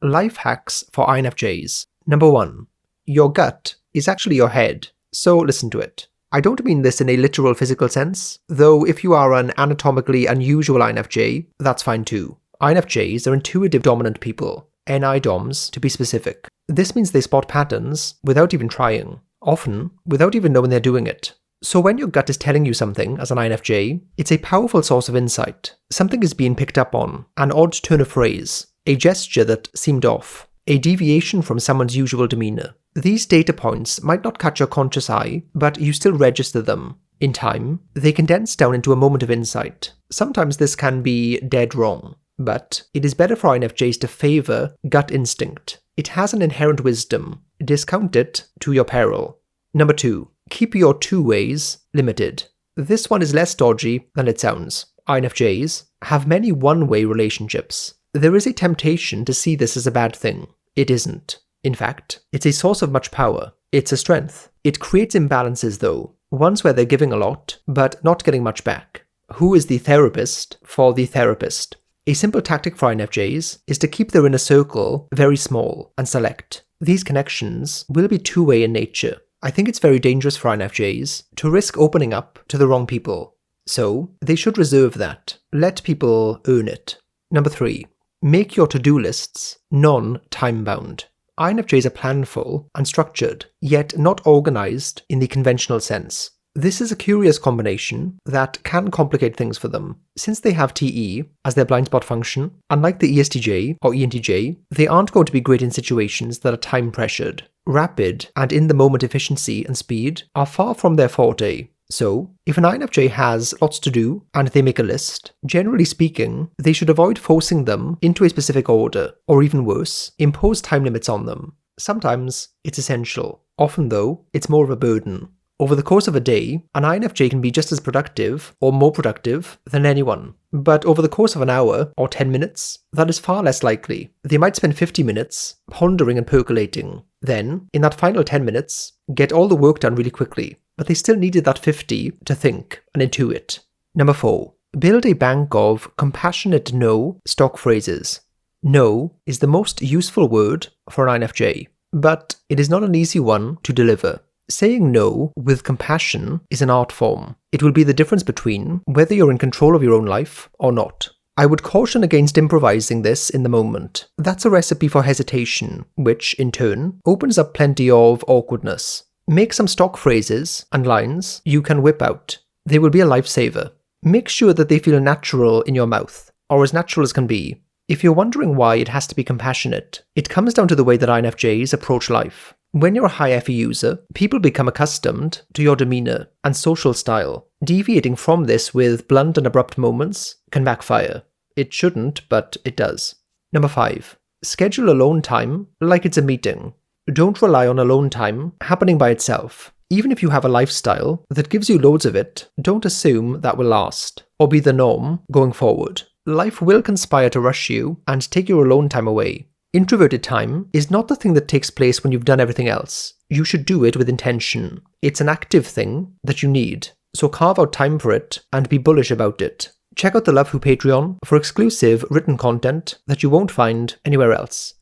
Life hacks for INFJs. Number 1. Your gut is actually your head, so listen to it. I don't mean this in a literal physical sense, though if you are an anatomically unusual INFJ, that's fine too. INFJs are intuitive dominant people, NI-DOMs to be specific. This means they spot patterns without even trying, often without even knowing they're doing it. So when your gut is telling you something as an INFJ, it's a powerful source of insight. Something is being picked up on, an odd turn of phrase, a gesture that seemed off, a deviation from someone's usual demeanour. These data points might not catch your conscious eye, but you still register them. In time, they condense down into a moment of insight. Sometimes this can be dead wrong, but it is better for INFJs to favour gut instinct. It has an inherent wisdom. Discount it to your peril. Number 2. Keep your two-ways limited. This one is less dodgy than it sounds. INFJs have many one-way relationships. There is a temptation to see this as a bad thing. It isn't. In fact, it's a source of much power. It's a strength. It creates imbalances though, ones where they're giving a lot, but not getting much back. Who is the therapist for the therapist? A simple tactic for INFJs is to keep their inner circle very small and select. These connections will be two-way in nature. I think it's very dangerous for INFJs to risk opening up to the wrong people. So, they should reserve that. Let people earn it. Number 3. Make your to-do lists non-time-bound. INFJs are planful and structured, yet not organised in the conventional sense. This is a curious combination that can complicate things for them. Since they have TE as their blind spot function, unlike the ESTJ or ENTJ, they aren't going to be great in situations that are time-pressured. Rapid and in-the-moment efficiency and speed are far from their forte. So, if an INFJ has lots to do and they make a list, generally speaking, they should avoid forcing them into a specific order, or even worse, impose time limits on them. Sometimes it's essential. Often though, it's more of a burden. Over the course of a day, an INFJ can be just as productive or more productive than anyone. But over the course of an hour or 10 minutes, that is far less likely. They might spend 50 minutes pondering and percolating. Then, in that final 10 minutes, get all the work done really quickly. But they still needed that 50 to think and intuit. Number 4. Build a bank of compassionate no stock phrases. No is the most useful word for an INFJ, but it is not an easy one to deliver. Saying no with compassion is an art form. It will be the difference between whether you're in control of your own life or not. I would caution against improvising this in the moment. That's a recipe for hesitation, which, in turn, opens up plenty of awkwardness. Make some stock phrases and lines you can whip out. They will be a lifesaver. Make sure that they feel natural in your mouth, or as natural as can be. If you're wondering why it has to be compassionate, it comes down to the way that INFJs approach life. When you're a high FE user, people become accustomed to your demeanour and social style. Deviating from this with blunt and abrupt moments can backfire. It shouldn't, but it does. Number 5. Schedule alone time like it's a meeting. Don't rely on alone time happening by itself. Even if you have a lifestyle that gives you loads of it, don't assume that will last, or be the norm going forward. Life will conspire to rush you and take your alone time away. Introverted time is not the thing that takes place when you've done everything else. You should do it with intention. It's an active thing that you need, so carve out time for it and be bullish about it. Check out the Love Who Patreon for exclusive written content that you won't find anywhere else.